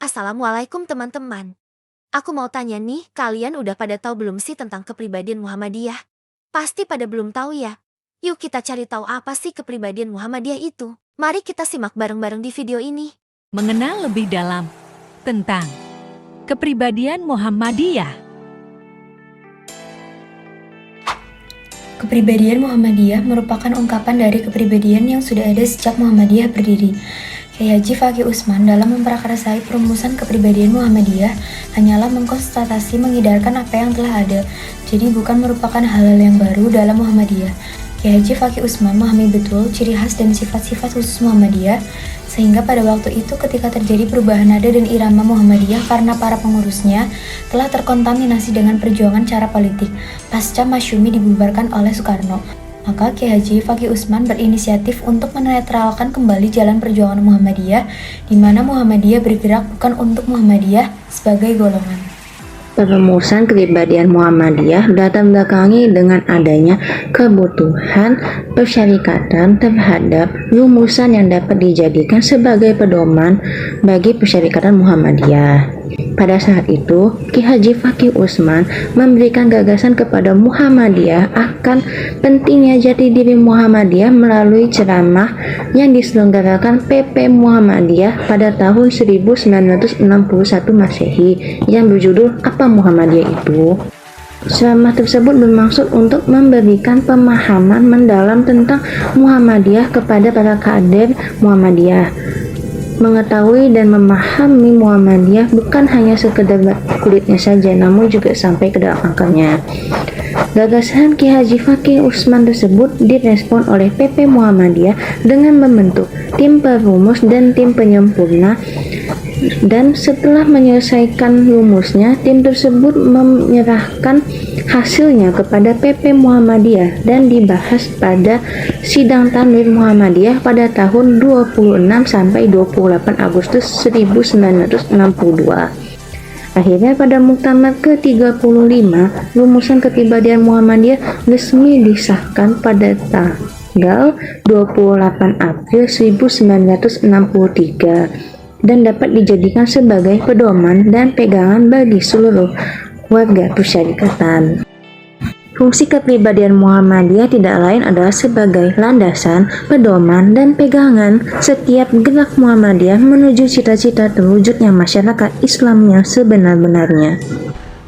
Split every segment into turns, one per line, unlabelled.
Assalamualaikum teman-teman. Aku mau tanya nih, kalian udah pada tahu belum sih tentang kepribadian Muhammadiyah? Pasti pada belum tahu ya? Yuk kita cari tahu apa sih kepribadian Muhammadiyah itu. Mari kita simak bareng-bareng di video ini.
Mengenal lebih dalam tentang kepribadian Muhammadiyah.
Kepribadian Muhammadiyah merupakan ungkapan dari kepribadian yang sudah ada sejak Muhammadiyah berdiri. Kiai Haji Fakih Usman dalam memprakarsai perumusan kepribadian Muhammadiyah hanyalah mengkonstatasi mengidarkan apa yang telah ada, jadi bukan merupakan hal-hal yang baru dalam Muhammadiyah. Kiai Haji Fakih Usman memahami betul ciri khas dan sifat-sifat khusus Muhammadiyah, sehingga pada waktu itu ketika terjadi perubahan nada dan irama Muhammadiyah karena para pengurusnya telah terkontaminasi dengan perjuangan cara politik pasca Masyumi dibubarkan oleh Soekarno. Maka Kiai Haji Fakih Usman berinisiatif untuk menetralkan kembali jalan perjuangan Muhammadiyah, di mana Muhammadiyah bergerak bukan untuk Muhammadiyah sebagai golongan.
Perumusan kepribadian Muhammadiyah datang belakangi dengan adanya kebutuhan persyarikatan terhadap rumusan yang dapat dijadikan sebagai pedoman bagi persyarikatan Muhammadiyah. Pada saat itu, Ki Haji Fakih Usman memberikan gagasan kepada Muhammadiyah akan pentingnya jati diri Muhammadiyah melalui ceramah yang diselenggarakan PP Muhammadiyah pada tahun 1961 Masehi yang berjudul Apa Muhammadiyah Itu? Ceramah tersebut bermaksud untuk memberikan pemahaman mendalam tentang Muhammadiyah kepada para kader Muhammadiyah. Mengetahui dan memahami Muhammadiyah bukan hanya sekedar kulitnya saja, namun juga sampai ke dalam akalnya. Gagasan Ki Haji Fakih Usman tersebut direspon oleh PP Muhammadiyah dengan membentuk tim perumus dan tim penyempurna, dan setelah menyelesaikan rumusnya, tim tersebut menyerahkan hasilnya kepada PP Muhammadiyah dan dibahas pada Sidang Tanwir Muhammadiyah pada tahun 26 sampai 28 Agustus 1962. Akhirnya pada Muktamar ke-35, rumusan kepribadian Muhammadiyah resmi disahkan pada tanggal 28 April 1963 dan dapat dijadikan sebagai pedoman dan pegangan bagi seluruh warga persyarikatan. Fungsi kepribadian Muhammadiyah tidak lain adalah sebagai landasan, pedoman, dan pegangan setiap gerak Muhammadiyah menuju cita-cita terwujudnya masyarakat Islam yang sebenar-benarnya.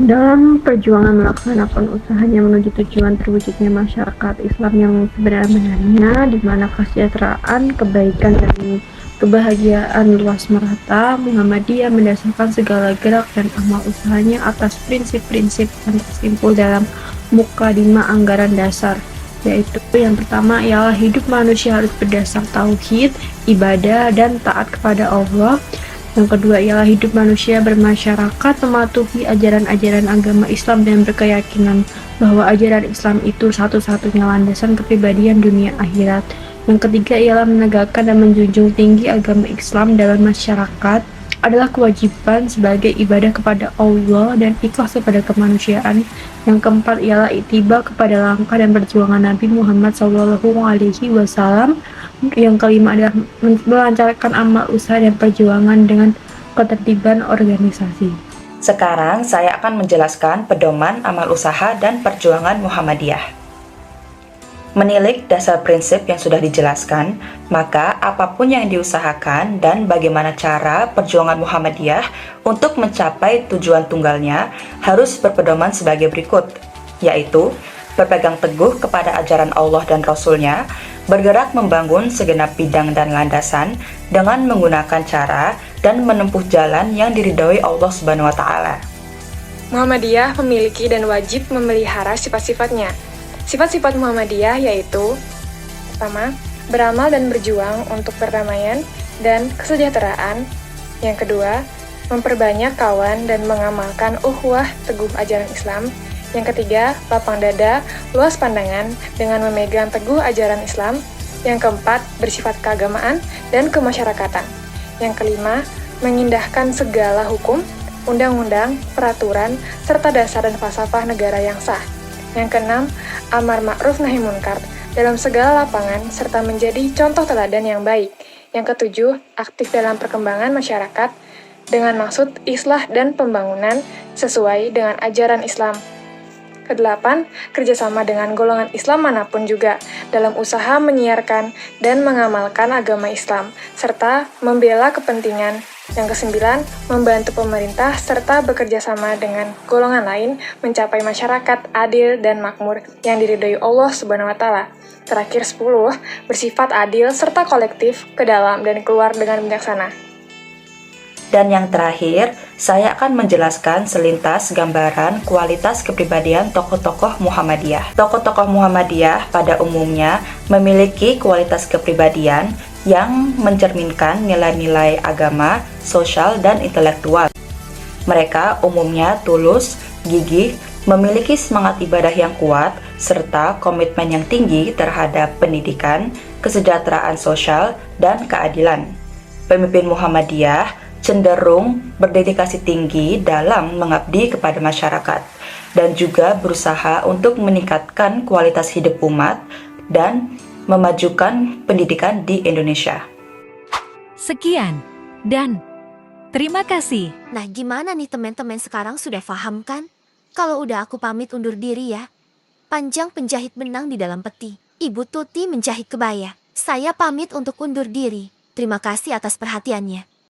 Dalam perjuangan melaksanakan usahanya menuju tujuan terwujudnya masyarakat Islam yang sebenar-benarnya, di mana kesejahteraan, kebaikan, dan kebahagiaan luas merata, Muhammadiyah mendasarkan segala gerak dan amal usahanya atas prinsip-prinsip yang tersimpul dalam Mukadimah Anggaran Dasar, yaitu yang pertama ialah hidup manusia harus berdasar tauhid, ibadah, dan taat kepada Allah. Yang kedua ialah hidup manusia bermasyarakat mematuhi ajaran-ajaran agama Islam dan berkeyakinan bahwa ajaran Islam itu satu-satunya landasan kepribadian dunia akhirat. Yang ketiga ialah menegakkan dan menjunjung tinggi agama Islam dalam masyarakat adalah kewajiban sebagai ibadah kepada Allah dan ikhlas kepada kemanusiaan. Yang keempat ialah ittiba kepada langkah dan perjuangan Nabi Muhammad SAW. Yang kelima adalah melancarkan amal usaha dan perjuangan dengan ketertiban organisasi.
Sekarang saya akan menjelaskan pedoman amal usaha dan perjuangan Muhammadiyah. Menilik dasar prinsip yang sudah dijelaskan, maka apapun yang diusahakan dan bagaimana cara perjuangan Muhammadiyah untuk mencapai tujuan tunggalnya harus berpedoman sebagai berikut, yaitu berpegang teguh kepada ajaran Allah dan Rasul-Nya, bergerak membangun segenap bidang dan landasan dengan menggunakan cara dan menempuh jalan yang diridhoi Allah Subhanahu wa Ta'ala.
Muhammadiyah memiliki dan wajib memelihara sifat-sifatnya. Sifat-sifat Muhammadiyah yaitu: pertama, beramal dan berjuang untuk perdamaian dan kesejahteraan. Yang kedua, memperbanyak kawan dan mengamalkan ukhuwah teguh ajaran Islam. Yang ketiga, lapang dada, luas pandangan dengan memegang teguh ajaran Islam. Yang keempat, bersifat keagamaan dan kemasyarakatan. Yang kelima, mengindahkan segala hukum, undang-undang, peraturan, serta dasar dan falsafah negara yang sah. Yang keenam, amar ma'ruf nahi munkar dalam segala lapangan serta menjadi contoh teladan yang baik. Yang ketujuh, aktif dalam perkembangan masyarakat. dengan maksud islah dan pembangunan sesuai dengan ajaran Islam. Kedelapan, kerjasama dengan golongan Islam manapun juga dalam usaha menyiarkan dan mengamalkan agama Islam, serta membela kepentingan. Yang kesembilan, membantu pemerintah serta bekerja sama dengan golongan lain mencapai masyarakat adil dan makmur yang diridhoi Allah Subhanahu wa Ta'ala. Terakhir 10, bersifat adil serta kolektif ke dalam dan keluar dengan bijaksana.
Dan yang terakhir, saya akan menjelaskan selintas gambaran kualitas kepribadian tokoh-tokoh Muhammadiyah. Tokoh-tokoh Muhammadiyah pada umumnya memiliki kualitas kepribadian yang mencerminkan nilai-nilai agama, sosial, dan intelektual. Mereka umumnya tulus, gigih, memiliki semangat ibadah yang kuat, serta komitmen yang tinggi terhadap pendidikan, kesejahteraan sosial, dan keadilan. Pemimpin Muhammadiyah cenderung berdedikasi tinggi dalam mengabdi kepada masyarakat dan juga berusaha untuk meningkatkan kualitas hidup umat dan memajukan pendidikan di Indonesia.
Sekian, dan terima kasih.
Nah, gimana nih teman-teman, sekarang sudah paham kan? Kalau udah aku pamit undur diri ya. Panjang penjahit benang di dalam peti. Ibu Tuti menjahit kebaya. Saya pamit untuk undur diri. Terima kasih atas perhatiannya.